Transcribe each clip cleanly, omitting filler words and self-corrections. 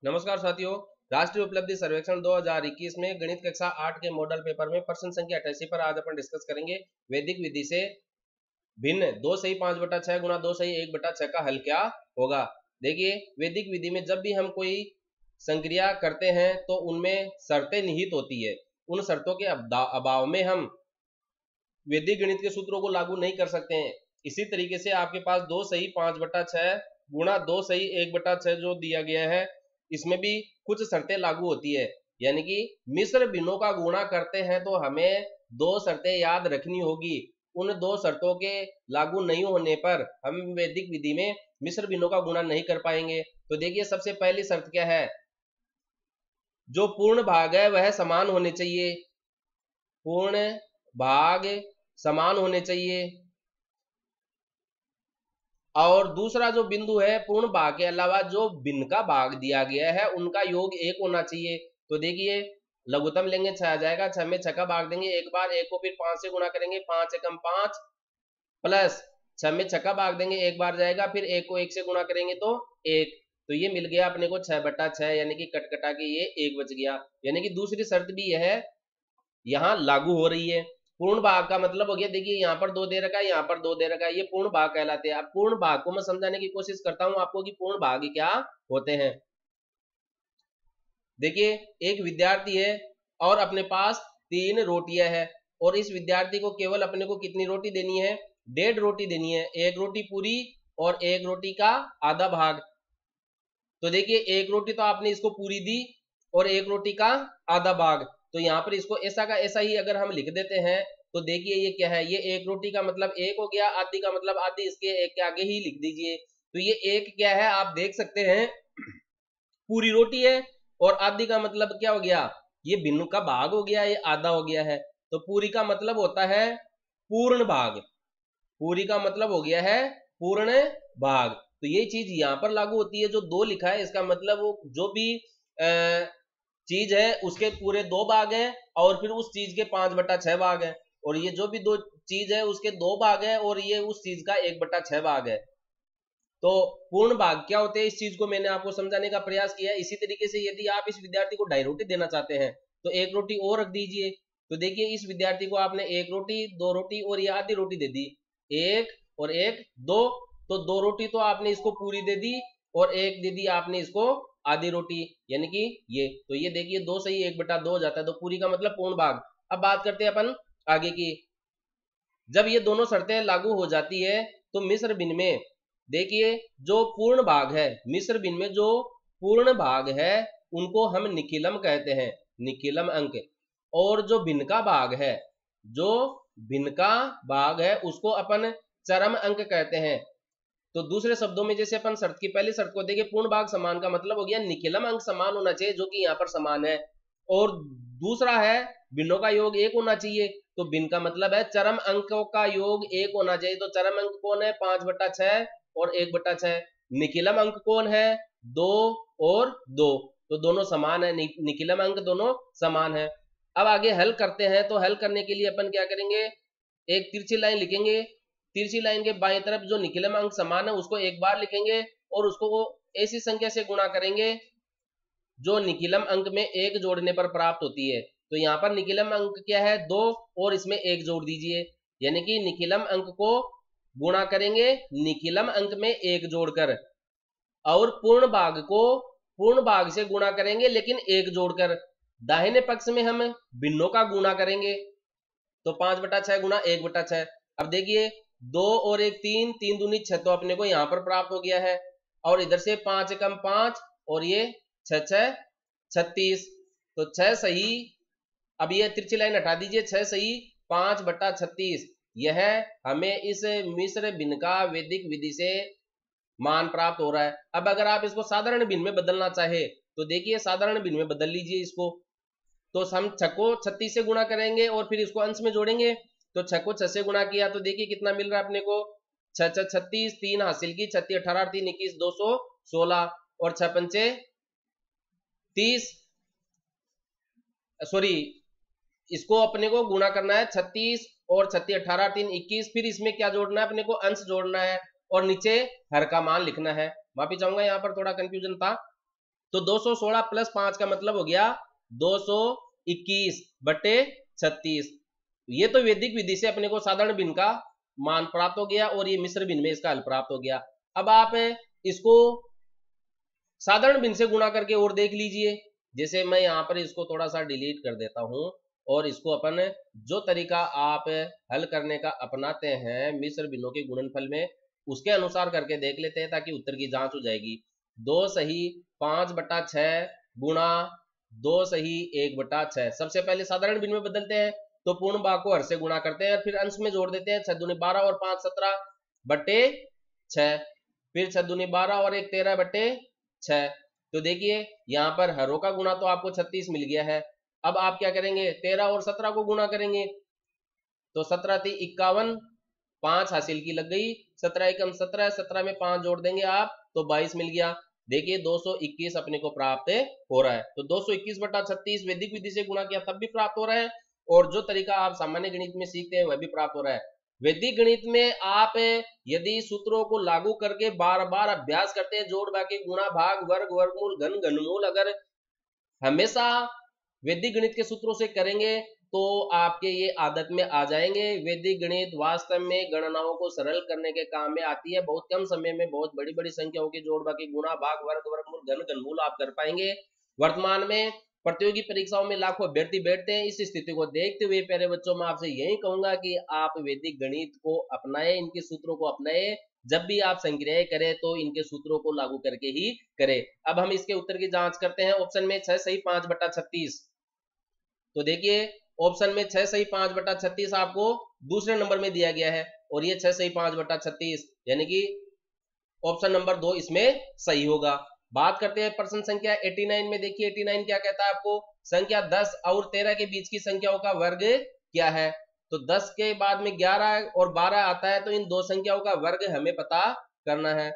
नमस्कार साथियों। राष्ट्रीय उपलब्धि सर्वेक्षण 2021 में गणित कक्षा 8 के मॉडल पेपर में प्रश्न संख्या 88 पर आज अपन डिस्कस करेंगे। वैदिक विधि से भिन्न 2 सही 5/6 गुणा 2 सही 1/6 का हल क्या होगा। देखिए, वैदिक विधि में जब भी हम कोई संक्रिया करते हैं तो उनमें शर्तें निहित होती है। उन शर्तों के अभाव में हम वैदिक गणित के सूत्रों को लागू नहीं कर सकते हैं। इसी तरीके से आपके पास 2 सही 5/6 गुणा 2 सही 1/6 जो दिया गया है, इसमें भी कुछ शर्तें लागू होती है। यानी कि मिश्र भिन्नों का गुणा करते हैं तो हमें 2 शर्तें याद रखनी होगी। उन 2 शर्तों के लागू नहीं होने पर हम वैदिक विधि में मिश्र भिन्नों का गुणा नहीं कर पाएंगे। तो देखिए, सबसे पहली शर्त क्या है, जो पूर्ण भाग है वह समान होने चाहिए। पूर्ण भाग समान होने चाहिए। और दूसरा जो बिंदु है, पूर्ण भाग के अलावा जो भिन्न का भाग दिया गया है उनका योग 1 होना चाहिए। तो देखिए, लघुत्तम लेंगे 6 आ जाएगा, 6 में 6 का भाग देंगे एक बार, 1 को फिर 5 से गुणा करेंगे, 5 एकम 5 प्लस 6 में 6 का भाग देंगे एक बार जाएगा, फिर 1 को 1 से गुणा करेंगे तो 1। तो ये मिल गया अपने को 6/6, यानी कि कटकटा के ये 1 बच गया। यानी कि दूसरी शर्त भी यह यहाँ लागू हो रही है। पूर्ण भाग का मतलब हो गया, देखिए यहाँ पर 2 दे रखा है, यहाँ पर 2 दे रखा है, ये पूर्ण भाग कहलाते हैं। अब पूर्ण भाग को मैं समझाने की कोशिश करता हूं आपको कि पूर्ण भाग क्या होते हैं। देखिए, एक विद्यार्थी है और अपने पास 3 रोटियां है और इस विद्यार्थी को केवल अपने को कितनी रोटी देनी है, 1.5 रोटी देनी है। 1 रोटी पूरी और 1 रोटी का आधा भाग। तो देखिए, 1 रोटी तो आपने इसको पूरी दी और 1 रोटी का आधा भाग। तो यहाँ पर इसको ऐसा का ऐसा ही अगर हम लिख देते हैं तो देखिए ये क्या है, ये 1 रोटी का मतलब 1 हो गया, आधी का मतलब आधी, इसके 1 के आगे ही लिख दीजिए। तो ये 1 क्या है, आप देख सकते हैं पूरी रोटी है, और आधी का मतलब क्या हो गया, ये भिन्न का भाग हो गया, ये आधा हो गया है। तो पूरी का मतलब होता है पूर्ण भाग। पूरी का मतलब हो गया है पूर्ण भाग। तो ये चीज यहाँ पर लागू होती है। जो 2 लिखा है इसका मतलब वो जो भी चीज है उसके पूरे 2 भाग हैं और फिर उस चीज के 5/6 भाग हैं, और ये जो भी 2 चीज है उसके 2 भाग हैं और ये उस चीज का 1/6 भाग है। तो पूर्ण भाग क्या होते हैं, इस चीज को मैंने आपको समझाने का प्रयास किया है। इसी तरीके से यदि आप इस विद्यार्थी को 2.5 रोटी देना चाहते हैं तो 1 रोटी और रख दीजिए। तो देखिए, इस विद्यार्थी को आपने 1 रोटी, 2 रोटी और ये आधी रोटी दे दी, 1 और 1 2। तो 2 रोटी तो आपने इसको पूरी दे दी और 1 दे दी आपने इसको आधी रोटी, यानी कि ये। तो ये देखिए 2 सही 1/2 हो जाता है। तो पूरी का मतलब पूर्ण भाग। अब बात करते हैं अपन आगे की। जब ये दोनों शर्तें लागू हो जाती है तो मिश्र भिन्न में देखिए जो पूर्ण भाग है, मिश्र भिन्न में जो पूर्ण भाग है उनको हम निखिलम कहते हैं, निखिलम अंक। और जो भिन्न का भाग है, जो भिन्न का भाग है उसको अपन चरम अंक कहते हैं। तो दूसरे शब्दों में जैसे अपन शर्त की पहली शर्त को देखिए, पूर्ण भाग समान का मतलब हो गया निखिलम अंक समान होना चाहिए, जो कि यहाँ पर समान है। और दूसरा है भिन्नों का योग 1 होना चाहिए। तो भिन्न का मतलब है चरम अंकों का योग 1 होना चाहिए। तो चरम अंक कौन है, 5/6 और 1/6। निखिलम अंक कौन है, 2 और 2। तो दोनों समान है, निखिलम अंक दोनों समान है। अब आगे हल करते हैं। तो हल करने के लिए अपन क्या करेंगे, एक तिरछी लाइन लिखेंगे। तिरछी लाइन के बाएं तरफ जो निखिलम अंक समान है उसको एक बार लिखेंगे और उसको ऐसी संख्या से गुणा करेंगे जो निखिलम अंक में 1 जोड़ने पर प्राप्त होती है। तो यहाँ पर निखिलम अंक क्या है, 2, और इसमें 1 जोड़ दीजिए, यानी कि निखिलम अंक को गुणा करेंगे निखिलम अंक में 1 जोड़कर, और पूर्ण भाग को पूर्ण भाग से गुणा करेंगे लेकिन 1 जोड़कर। दाहिने पक्ष में हम भिन्नों का गुणा करेंगे। तो 5/6 गुणा 1/6। अब देखिए 2 और 1 3, 3 दूनी 6, तो अपने को यहाँ पर प्राप्त हो गया है। और इधर से 5 एकम 5 और ये 6 6 36। तो 6 सही, अब ये तिरछी लाइन हटा दीजिए, 6 सही 5/36। यह हमें इस मिश्र भिन्न का वैदिक विधि से मान प्राप्त हो रहा है। अब अगर आप इसको साधारण भिन्न में बदलना चाहे तो देखिए साधारण भिन्न में बदल लीजिए इसको। तो हम 6 को 36 से गुणा करेंगे और फिर इसको अंश में जोड़ेंगे। तो 6 को 6 से गुणा किया तो देखिए कितना मिल रहा है अपने को, 6 6 36, 3 हासिल की, 36 18 3 21 216, और 6 पंचे 30, सॉरी इसको अपने को गुणा करना है 36 और 36 18 3 21, फिर इसमें क्या जोड़ना है अपने को, अंश जोड़ना है और नीचे हर का मान लिखना है। माफी चाहूंगा यहाँ पर थोड़ा कंफ्यूजन था। तो 216 प्लस 5 का मतलब हो गया 221 बटे 36। ये तो वैदिक विधि से अपने को साधारण भिन्न का मान प्राप्त हो गया और ये मिश्र भिन्न में इसका हल प्राप्त हो गया। अब आप इसको साधारण भिन्न से गुणा करके और देख लीजिए। जैसे मैं यहाँ पर इसको थोड़ा सा डिलीट कर देता हूं और इसको अपन जो तरीका आप हल करने का अपनाते हैं मिश्र भिन्नों के गुणनफल में उसके अनुसार करके देख लेते हैं ताकि उत्तर की जांच हो जाएगी। 2 सही 5/6 गुणा 2 सही 1/6। सबसे पहले साधारण भिन्न में बदलते हैं तो पूर्ण भाग को हर से गुणा करते हैं, फिर अंश में जोड़ देते हैं 6 दूनी 12 और 5 17 बटे 6, फिर 6 दूनी 12 और 1 13 बटे 6। तो देखिए यहाँ पर हरों का गुणा तो आपको 36 मिल गया है। अब आप क्या करेंगे 13 और 17 को गुणा करेंगे तो 17 थी 51, 5 हासिल की लग गई, 17 एकम 17, 17 में 5 जोड़ देंगे आप तो 22 मिल गया। देखिए 221 अपने को प्राप्त हो रहा है। तो 221/36 वैदिक विधि से गुणा किया तब भी प्राप्त हो रहा है और जो तरीका आप सामान्य गणित में सीखते हैं वह भी प्राप्त हो रहा है। वैदिक गणित में आप यदि सूत्रों को लागू करके बार बार अभ्यास करते हैं, जोड़ बाकी गुणा भाग वर्ग वर्गमूल घन घनमूल अगर हमेशा वैदिक गणित के सूत्रों से करेंगे तो आपके ये आदत में आ जाएंगे। वैदिक गणित वास्तव में गणनाओं को सरल करने के काम में आती है। बहुत कम समय में बहुत बड़ी बड़ी संख्याओं के जोड़ बाकी गुणा भाग वर्ग वर्गमूल घन घनमूल आप कर पाएंगे। वर्तमान में प्रतियोगी परीक्षाओं में लाखों अभ्यर्थी बैठते हैं। इस स्थिति को देखते हुए प्यारे बच्चों मैं आपसे यही कहूंगा कि आप वैदिक गणित को अपनाएं, इनके सूत्रों को अपनाएं। जब भी आप संक्रियाएं करें तो इनके सूत्रों को लागू करके ही करें। अब हम इसके उत्तर की जांच करते हैं। ऑप्शन में 6 सही 5/36। तो देखिए ऑप्शन में 6 सही 5/36 आपको दूसरे नंबर में दिया गया है और ये 6 सही 5/36 यानी कि ऑप्शन नंबर 2 इसमें सही होगा। बात करते हैं प्रश्न संख्या 89 में। देखिए 89 क्या कहता है आपको, संख्या 10 और 13 के बीच की संख्याओं का वर्ग क्या है। तो 10 के बाद में 11 और 12 आता है तो इन दो संख्याओं का वर्ग हमें पता करना है।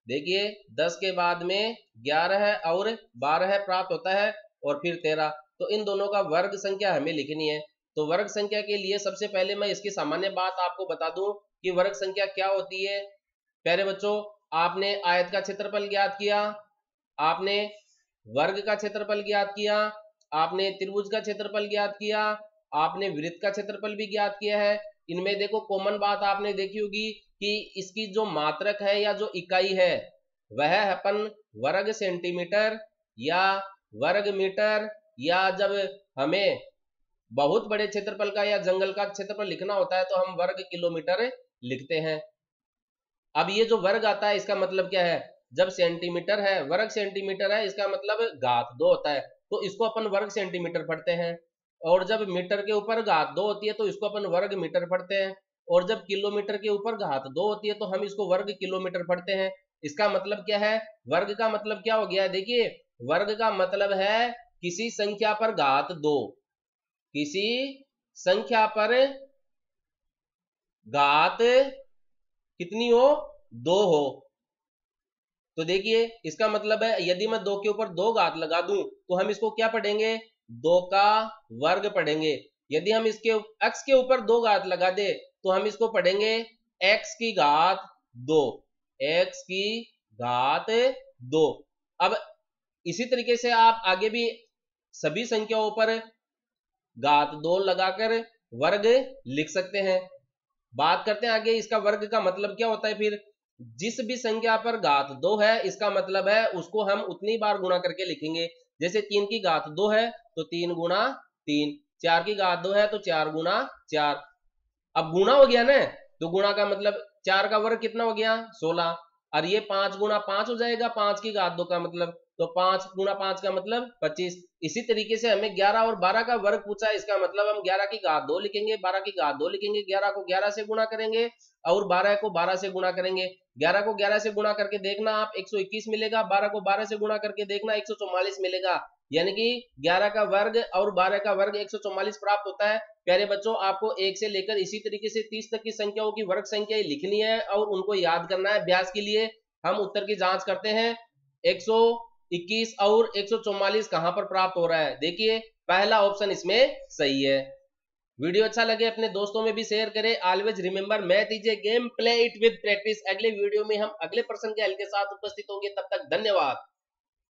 देखिए 10 के बाद में 11 और 12 प्राप्त होता है और फिर 13, तो इन दोनों का वर्ग संख्या हमें लिखनी है। तो वर्ग संख्या के लिए सबसे पहले मैं इसकी सामान्य बात आपको बता दूं कि वर्ग संख्या क्या होती है। प्यारे बच्चों आपने आयत का क्षेत्रफल ज्ञात किया, आपने वर्ग का क्षेत्रफल ज्ञात किया, आपने त्रिभुज का क्षेत्रफल ज्ञात किया, आपने वृत्त का क्षेत्रफल भी ज्ञात किया है। इनमें देखो कॉमन बात आपने देखी होगी कि इसकी जो मात्रक है या जो इकाई है वह अपन वर्ग सेंटीमीटर या वर्ग मीटर, या जब हमें बहुत बड़े क्षेत्रफल का या जंगल का क्षेत्रफल लिखना होता है तो हम वर्ग किलोमीटर लिखते हैं। अब ये जो वर्ग आता है इसका मतलब क्या है, जब सेंटीमीटर है वर्ग सेंटीमीटर है इसका मतलब घात 2 होता है तो इसको अपन वर्ग सेंटीमीटर पढ़ते हैं, और जब मीटर के ऊपर घात 2 होती है तो इसको अपन वर्ग मीटर पढ़ते हैं, और जब किलोमीटर के ऊपर घात 2 होती है तो हम इसको वर्ग किलोमीटर पढ़ते हैं। इसका मतलब क्या है, वर्ग का मतलब क्या हो गया है। देखिए वर्ग का मतलब है किसी संख्या पर घात 2, किसी संख्या पर घात कितनी हो 2 हो। तो देखिए इसका मतलब है यदि मैं 2 के ऊपर 2 घात लगा दूं तो हम इसको क्या पढ़ेंगे 2 का वर्ग पढ़ेंगे। यदि हम इसके x के ऊपर 2 घात लगा दे तो हम इसको पढ़ेंगे x की घात 2, x की घात 2। अब इसी तरीके से आप आगे भी सभी संख्याओं पर घात 2 लगाकर वर्ग लिख सकते हैं। बात करते हैं आगे इसका वर्ग का मतलब क्या होता है। फिर जिस भी संख्या पर घात 2 है इसका मतलब है उसको हम उतनी बार गुणा करके लिखेंगे। जैसे 3 की घात 2 है तो 3 गुणा 3, 4 की घात 2 है तो 4 गुणा 4। अब गुणा हो गया ना, तो गुणा का मतलब 4 का वर्ग कितना हो गया 16, और ये 5 गुणा 5 हो जाएगा 5 की घात 2 का मतलब, तो 5 गुणा 5 का मतलब 25। इसी तरीके से हमें 11 और 12 का वर्ग पूछा है, इसका मतलब हम 11 की घात 2 लिखेंगे, 12 की घात 2 लिखेंगे, 11 को 11 से गुणा करेंगे और 12 को 12 से गुणा करेंगे। 11 को 11 से गुणा करके देखना आप 121 मिलेगा, 12 को 12 से गुणा करके देखना 144 मिलेगा, यानी कि 11 का वर्ग और 12 का वर्ग 144 प्राप्त होता है। प्यारे बच्चों आपको 1 से लेकर इसी तरीके से 30 तक की संख्याओं की वर्ग संख्याएं लिखनी है और उनको याद करना है। अभ्यास के लिए हम उत्तर की जांच करते हैं 121 और 144 कहां पर प्राप्त हो रहा है। देखिए पहला ऑप्शन इसमें सही है। वीडियो अच्छा लगे अपने दोस्तों में भी शेयर करें। Always remember math is a game, play it with practice. अगले वीडियो में हम अगले प्रश्न के हल के साथ उपस्थित होंगे, तब तक धन्यवाद।